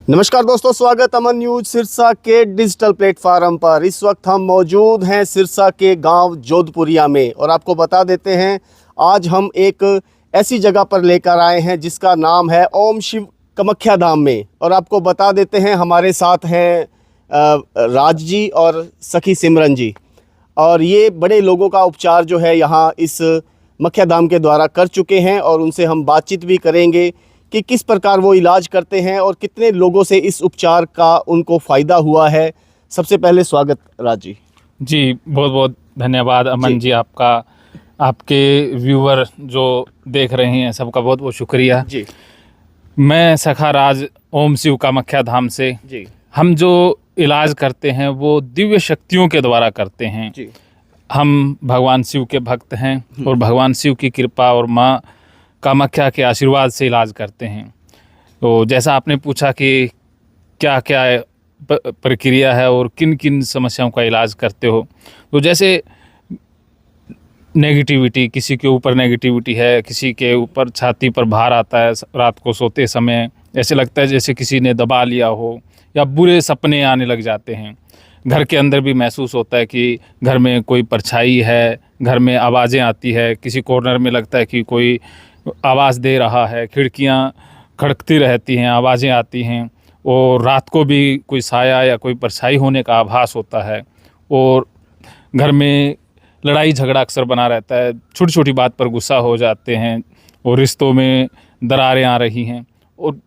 नमस्कार दोस्तों, स्वागत अमन न्यूज सिरसा के डिजिटल प्लेटफॉर्म पर। इस वक्त हम मौजूद हैं सिरसा के गांव जोधपुरिया में और आपको बता देते हैं आज हम एक ऐसी जगह पर लेकर आए हैं जिसका नाम है ओम शिव कामाख्या धाम में। और आपको बता देते हैं हमारे साथ हैं राज जी और सखी सिमरन जी, और ये बड़े लोगों का उपचार जो है यहाँ इस मख्या धाम के द्वारा कर चुके हैं और उनसे हम बातचीत भी करेंगे कि किस प्रकार वो इलाज करते हैं और कितने लोगों से इस उपचार का उनको फ़ायदा हुआ है। सबसे पहले स्वागत राज जी। जी बहुत बहुत धन्यवाद अमन जी, आपका, आपके व्यूवर जो देख रहे हैं सबका बहुत बहुत शुक्रिया जी। मैं सखा राज ओम शिव कामाख्या धाम से जी। हम जो इलाज करते हैं वो दिव्य शक्तियों के द्वारा करते हैं जी। हम भगवान शिव के भक्त हैं और भगवान शिव की कृपा और माँ कामाख्या के आशीर्वाद से इलाज करते हैं। तो जैसा आपने पूछा कि क्या क्या प्रक्रिया है और किन किन समस्याओं का इलाज करते हो, तो जैसे नेगेटिविटी, किसी के ऊपर नेगेटिविटी है, किसी के ऊपर छाती पर भार आता है, रात को सोते समय ऐसे लगता है जैसे किसी ने दबा लिया हो, या बुरे सपने आने लग जाते हैं। घर के अंदर भी महसूस होता है कि घर में कोई परछाई है, घर में आवाज़ें आती है, किसी कॉर्नर में लगता है कि कोई आवाज़ दे रहा है, खिड़कियां खड़कती रहती हैं, आवाज़ें आती हैं, और रात को भी कोई साया या कोई परछाई होने का आभास होता है, और घर में लड़ाई झगड़ा अक्सर बना रहता है, छोटी छोटी बात पर गुस्सा हो जाते हैं, और रिश्तों में दरारें आ रही हैं, और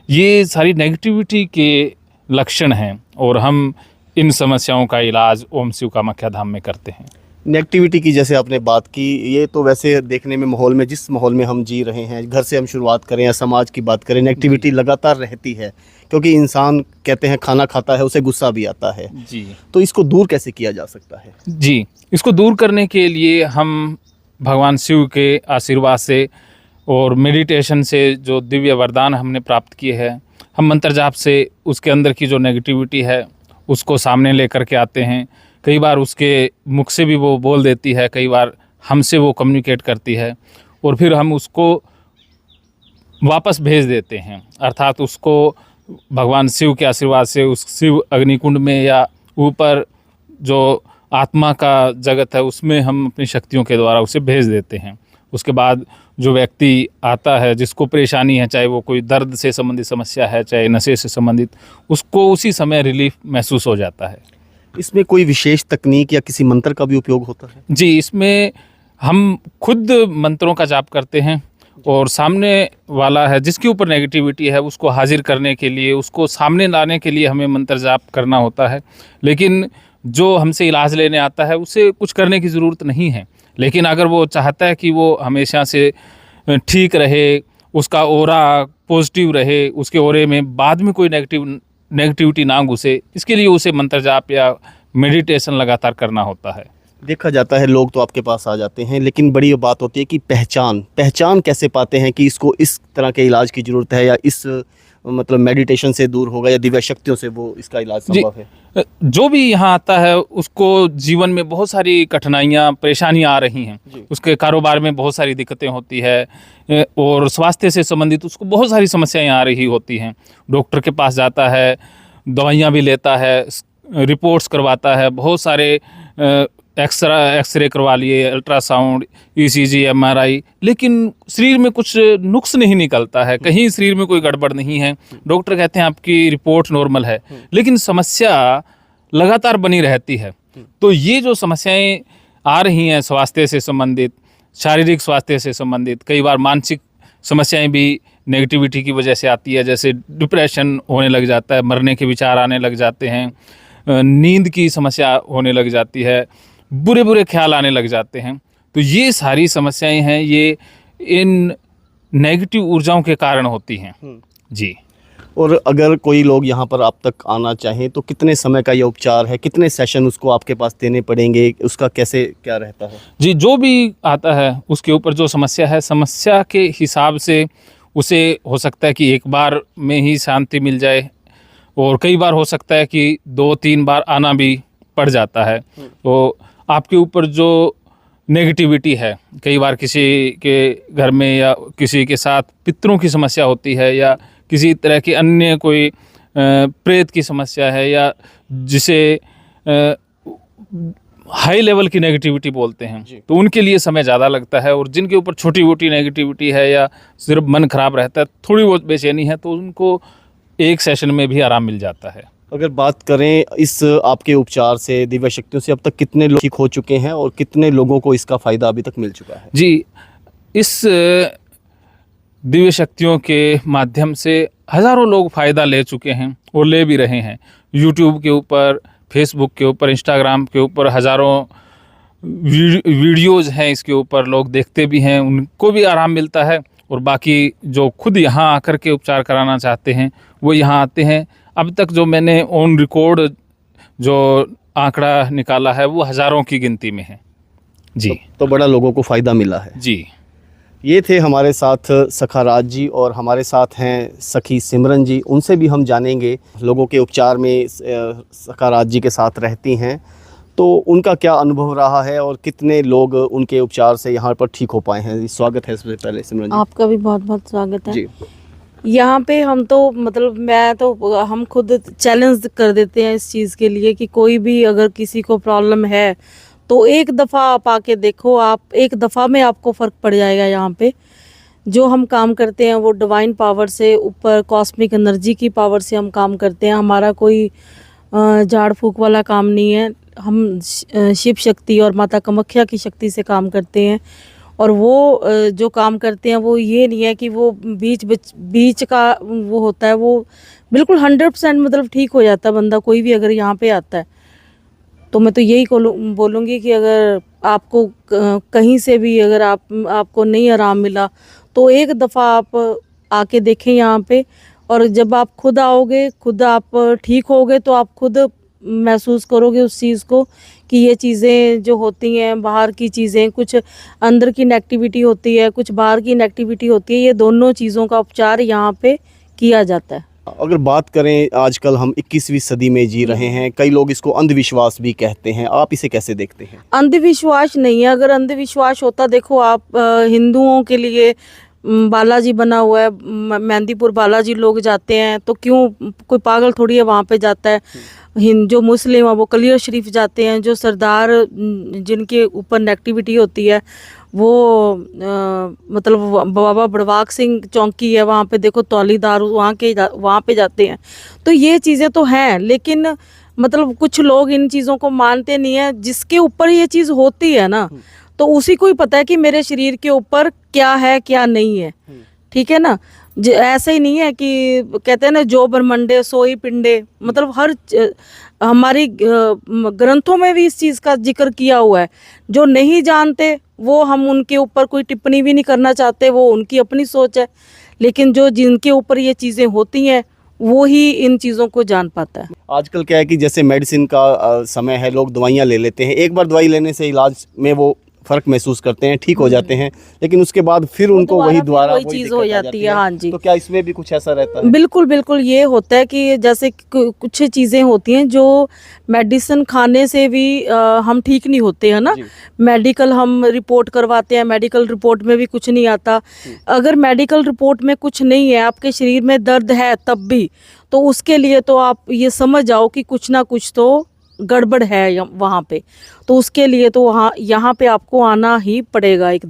ये सारी नेगेटिविटी के लक्षण हैं। और हम इन समस्याओं का इलाज ओम शिव कामाख्या धाम में करते हैं। नेगेटिविटी की जैसे आपने बात की, ये तो वैसे देखने में माहौल में, जिस माहौल में हम जी रहे हैं, घर से हम शुरुआत करें या समाज की बात करें, नेगेटिविटी लगातार रहती है, क्योंकि इंसान कहते हैं खाना खाता है उसे गुस्सा भी आता है जी। तो इसको दूर कैसे किया जा सकता है? जी, इसको दूर करने के लिए हम भगवान शिव के आशीर्वाद से और मेडिटेशन से जो दिव्य वरदान हमने प्राप्त किए हैं, हम मंत्र जाप से उसके अंदर की जो नेगेटिविटी है उसको सामने लेकर के आते हैं। कई बार उसके मुख से भी वो बोल देती है, कई बार हमसे वो कम्युनिकेट करती है, और फिर हम उसको वापस भेज देते हैं। अर्थात उसको भगवान शिव के आशीर्वाद से उस शिव अग्निकुंड में या ऊपर जो आत्मा का जगत है उसमें हम अपनी शक्तियों के द्वारा उसे भेज देते हैं। उसके बाद जो व्यक्ति आता है जिसको परेशानी है, चाहे वो कोई दर्द से संबंधित समस्या है, चाहे नशे से संबंधित, उसको उसी समय रिलीफ महसूस हो जाता है। इसमें कोई विशेष तकनीक या किसी मंत्र का भी उपयोग होता है? जी, इसमें हम खुद मंत्रों का जाप करते हैं, और सामने वाला है जिसके ऊपर नेगेटिविटी है उसको हाजिर करने के लिए, उसको सामने लाने के लिए हमें मंत्र जाप करना होता है। लेकिन जो हमसे इलाज लेने आता है उसे कुछ करने की ज़रूरत नहीं है, लेकिन अगर वो चाहता है कि वो हमेशा से ठीक रहे, उसका ओरा पॉजिटिव रहे, उसके ओरे में बाद में कोई नेगेटिविटी ना घुसे, इसके लिए उसे मंत्र जाप या मेडिटेशन लगातार करना होता है। देखा जाता है लोग तो आपके पास आ जाते हैं, लेकिन बड़ी ये बात होती है कि पहचान कैसे पाते हैं कि इसको इस तरह के इलाज की ज़रूरत है, या इस मतलब मेडिटेशन से दूर होगा, या दिव्य शक्तियों से वो इसका इलाज संभव है? जो भी यहाँ आता है उसको जीवन में बहुत सारी कठिनाइयाँ, परेशानियाँ आ रही हैं, उसके कारोबार में बहुत सारी दिक्कतें होती है, और स्वास्थ्य से संबंधित उसको बहुत सारी समस्याएं आ रही होती हैं। डॉक्टर के पास जाता है, दवाइयाँ भी लेता है, रिपोर्ट्स करवाता है, बहुत सारे एक्सरे करवा लिए, अल्ट्रासाउंड, ईसीजी, एमआरआई, लेकिन शरीर में कुछ नुक्स नहीं निकलता है, कहीं शरीर में कोई गड़बड़ नहीं है। डॉक्टर कहते हैं आपकी रिपोर्ट नॉर्मल है, लेकिन समस्या लगातार बनी रहती है। तो ये जो समस्याएं आ रही हैं स्वास्थ्य से संबंधित, शारीरिक स्वास्थ्य से संबंधित, कई बार मानसिक समस्याएं भी नेगेटिविटी की वजह से आती है, जैसे डिप्रेशन होने लग जाता है, मरने के विचार आने लग जाते हैं, नींद की समस्या होने लग जाती है, बुरे बुरे ख्याल आने लग जाते हैं। तो ये सारी समस्याएं हैं, ये इन नेगेटिव ऊर्जाओं के कारण होती हैं। जी। और अगर कोई लोग यहाँ पर आप तक आना चाहें तो कितने समय का ये उपचार है, कितने सेशन उसको आपके पास देने पड़ेंगे, उसका कैसे क्या रहता है? जी, जो भी आता है उसके ऊपर जो समस्या है, समस्या के हिसाब से उसे हो सकता है कि एक बार में ही शांति मिल जाए, और कई बार हो सकता है कि 2-3 बार आना भी पड़ जाता है। तो आपके ऊपर जो नेगेटिविटी है, कई बार किसी के घर में या किसी के साथ पितरों की समस्या होती है, या किसी तरह की अन्य कोई प्रेत की समस्या है या जिसे हाई लेवल की नेगेटिविटी बोलते हैं, तो उनके लिए समय ज़्यादा लगता है। और जिनके ऊपर छोटी मोटी नेगेटिविटी है या सिर्फ मन खराब रहता है, थोड़ी बहुत बेचैनी है, तो उनको एक सेशन में भी आराम मिल जाता है। अगर बात करें इस आपके उपचार से, दिव्य शक्तियों से अब तक कितने लोग ठीक हो चुके हैं और कितने लोगों को इसका फ़ायदा अभी तक मिल चुका है? जी, इस दिव्य शक्तियों के माध्यम से हज़ारों लोग फ़ायदा ले चुके हैं और ले भी रहे हैं। यूट्यूब के ऊपर, फेसबुक के ऊपर, इंस्टाग्राम के ऊपर हज़ारों वीडियोज़ हैं, इसके ऊपर लोग देखते भी हैं, उनको भी आराम मिलता है। और बाकी जो खुद यहाँ आकर के उपचार कराना चाहते हैं वो यहाँ आते हैं। अब तक जो मैंने ऑन रिकॉर्ड जो आंकड़ा निकाला है वो हज़ारों की गिनती में है। जी, तो बड़ा लोगों को फ़ायदा मिला है। जी। ये थे हमारे साथ सखा राज जी और हमारे साथ हैं सखी सिमरन जी। उनसे भी हम जानेंगे लोगों के उपचार में सखा राज जी के साथ रहती हैं, तो उनका क्या अनुभव रहा है और कितने लोग उनके उपचार से यहाँ पर ठीक हो पाए हैं। स्वागत है सबसे पहले सिमरन जी। आपका भी बहुत बहुत स्वागत है जी। यहाँ पे। हम तो मतलब हम खुद चैलेंज कर देते हैं इस चीज़ के लिए कि कोई भी अगर किसी को प्रॉब्लम है तो एक दफ़ा आप आके देखो, आप एक दफ़ा में आपको फ़र्क पड़ जाएगा। यहाँ पे जो हम काम करते हैं वो डिवाइन पावर से, ऊपर कॉस्मिक एनर्जी की पावर से हम काम करते हैं। हमारा कोई झाड़ फूक वाला काम नहीं है। हम शिव शक्ति और माता कामाख्या की शक्ति से काम करते हैं। और वो जो काम करते हैं वो ये नहीं है कि वो बीच का वो होता है, वो बिल्कुल 100% मतलब ठीक हो जाता है बंदा, कोई भी अगर यहाँ पे आता है। तो मैं तो यही बोलूँगी कि अगर आपको कहीं से भी अगर आपको नहीं आराम मिला तो एक दफ़ा आप आके देखें यहाँ पे। और जब आप खुद आओगे, खुद आप ठीक होगे, तो आप खुद महसूस करोगे उस चीज़ को कि ये चीज़ें जो होती हैं, बाहर की चीज़ें, कुछ अंदर की नेगेटिविटी होती है, कुछ बाहर की नेगेटिविटी होती है, ये दोनों चीज़ों का उपचार यहाँ पे किया जाता है। अगर बात करें, आजकल हम 21वीं सदी में जी रहे हैं, कई लोग इसको अंधविश्वास भी कहते हैं, आप इसे कैसे देखते हैं? अंधविश्वास नहीं है। अगर अंधविश्वास होता, देखो आप हिंदुओं के लिए बालाजी बना हुआ है, मेहंदीपुर बालाजी लोग जाते हैं, तो क्यों, कोई पागल थोड़ी है वहाँ पे जाता है। जो मुस्लिम है वो कलियर शरीफ जाते हैं। जो सरदार जिनके ऊपर नेगेटिविटी होती है वो मतलब बाबा बड़वाक सिंह चौकी है, वहाँ पे देखो तौलीदार वहाँ पे जाते हैं। तो ये चीज़ें तो हैं, लेकिन मतलब कुछ लोग इन चीज़ों को मानते नहीं है। जिसके ऊपर ये चीज़ होती है ना, तो उसी को ही पता है कि मेरे शरीर के ऊपर क्या है क्या नहीं है। ठीक है ना। ऐसा ही नहीं है कि कहते हैं ना, जो ब्रह्मंडे सोई पिंडे, मतलब हर हमारी ग्रंथों में भी इस चीज़ का जिक्र किया हुआ है। जो नहीं जानते वो हम उनके ऊपर कोई टिप्पणी भी नहीं करना चाहते, वो उनकी अपनी सोच है। लेकिन जो जिनके ऊपर ये चीज़ें होती हैं वो ही इन चीज़ों को जान पाता है। आजकल क्या है कि जैसे मेडिसिन का समय है, लोग दवाइयाँ ले लेते हैं, एक बार दवाई लेने से इलाज में वो फ़र्क महसूस करते हैं, ठीक हो जाते हैं, लेकिन उसके बाद फिर उनको वही चीज़ हो जाती है। हाँ जी। तो क्या इसमें भी कुछ ऐसा रहता है? बिल्कुल बिल्कुल, ये होता है कि जैसे कुछ चीज़ें होती हैं जो मेडिसिन खाने से भी हम ठीक नहीं होते हैं ना। मेडिकल हम रिपोर्ट करवाते हैं, मेडिकल रिपोर्ट में भी कुछ नहीं आता। अगर मेडिकल रिपोर्ट में कुछ नहीं है, आपके शरीर में दर्द है तब भी, तो उसके लिए तो आप ये समझ जाओ कि कुछ ना कुछ तो गड़बड़ है वहाँ पे। तो उसके लिए तो यहाँ पे आपको आना ही पड़ेगा, एक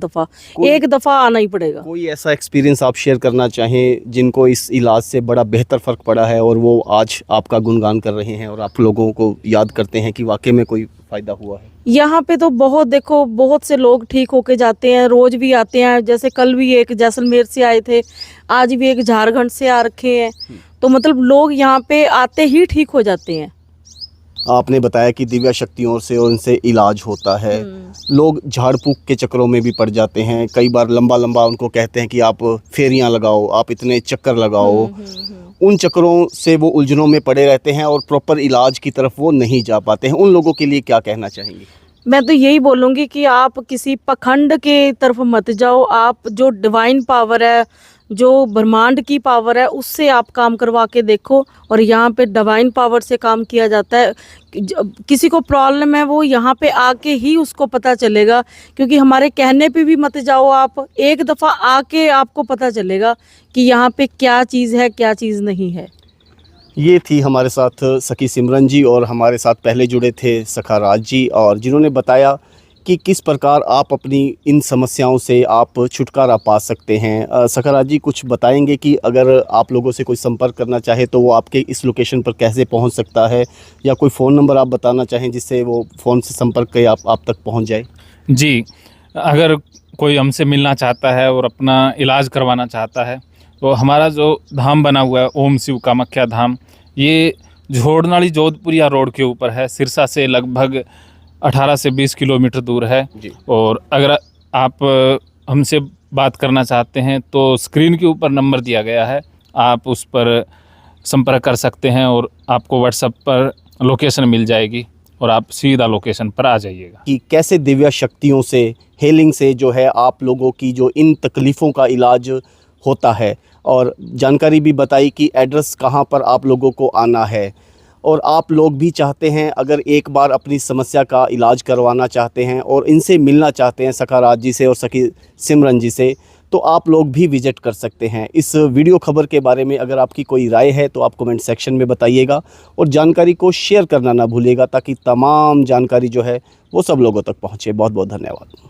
दफ़ा आना ही पड़ेगा। कोई ऐसा एक्सपीरियंस आप शेयर करना चाहें जिनको इस इलाज से बड़ा बेहतर फ़र्क पड़ा है और वो आज आपका गुणगान कर रहे हैं और आप लोगों को याद करते हैं कि वाकई में कोई फ़ायदा हुआ है? यहाँ पे तो बहुत से लोग ठीक होके जाते हैं, रोज़ भी आते हैं। जैसे कल भी एक जैसलमेर से आए थे, आज भी एक झारखंड से आ रखे हैं। तो मतलब लोग यहाँ पे आते ही ठीक हो जाते हैं। आपने बताया कि दिव्या शक्तियों से और इनसे इलाज होता है। लोग झाड़ फूक के चक्करों में भी पड़ जाते हैं, कई बार लंबा उनको कहते हैं कि आप फेरियां लगाओ, आप इतने चक्कर लगाओ। उन चक्करों से वो उलझनों में पड़े रहते हैं और प्रॉपर इलाज की तरफ वो नहीं जा पाते हैं। उन लोगों के लिए क्या कहना चाहेंगे? मैं तो यही बोलूँगी कि आप किसी पखंड के तरफ मत जाओ। आप जो डिवाइन पावर है, जो ब्रह्मांड की पावर है, उससे आप काम करवा के देखो। और यहाँ पे डिवाइन पावर से काम किया जाता है। किसी को प्रॉब्लम है वो यहाँ पे आके ही उसको पता चलेगा, क्योंकि हमारे कहने पे भी मत जाओ। आप एक दफ़ा आके आपको पता चलेगा कि यहाँ पे क्या चीज़ है क्या चीज़ नहीं है। ये थी हमारे साथ सखी सिमरन जी और हमारे साथ पहले जुड़े थे सखा राज जी, और जिन्होंने बताया कि किस प्रकार आप अपनी इन समस्याओं से आप छुटकारा पा सकते हैं। सखा राज जी कुछ बताएंगे कि अगर आप लोगों से कोई संपर्क करना चाहे तो वो आपके इस लोकेशन पर कैसे पहुंच सकता है, या कोई फ़ोन नंबर आप बताना चाहें जिससे वो फ़ोन से संपर्क कर आप तक पहुंच जाए। जी, अगर कोई हमसे मिलना चाहता है और अपना इलाज करवाना चाहता है तो हमारा जो धाम बना हुआ है ओम शिव कामाख्या धाम, ये झोड़नाड़ी जोधपुरिया रोड के ऊपर है। सिरसा से लगभग 18 से 20 किलोमीटर दूर है। जी। और अगर आप हमसे बात करना चाहते हैं तो स्क्रीन के ऊपर नंबर दिया गया है, आप उस पर संपर्क कर सकते हैं और आपको व्हाट्सएप पर लोकेशन मिल जाएगी और आप सीधा लोकेशन पर आ जाइएगा। कि कैसे दिव्य शक्तियों से, हेलिंग से जो है आप लोगों की जो इन तकलीफ़ों का इलाज होता है, और जानकारी भी बताई कि एड्रेस कहाँ पर आप लोगों को आना है। और आप लोग भी चाहते हैं अगर एक बार अपनी समस्या का इलाज करवाना चाहते हैं और इनसे मिलना चाहते हैं सखा राज जी से और सखी सिमरन जी से, तो आप लोग भी विजिट कर सकते हैं। इस वीडियो खबर के बारे में अगर आपकी कोई राय है तो आप कमेंट सेक्शन में बताइएगा, और जानकारी को शेयर करना ना भूलिएगा ताकि तमाम जानकारी जो है वो सब लोगों तक पहुँचे। बहुत बहुत धन्यवाद।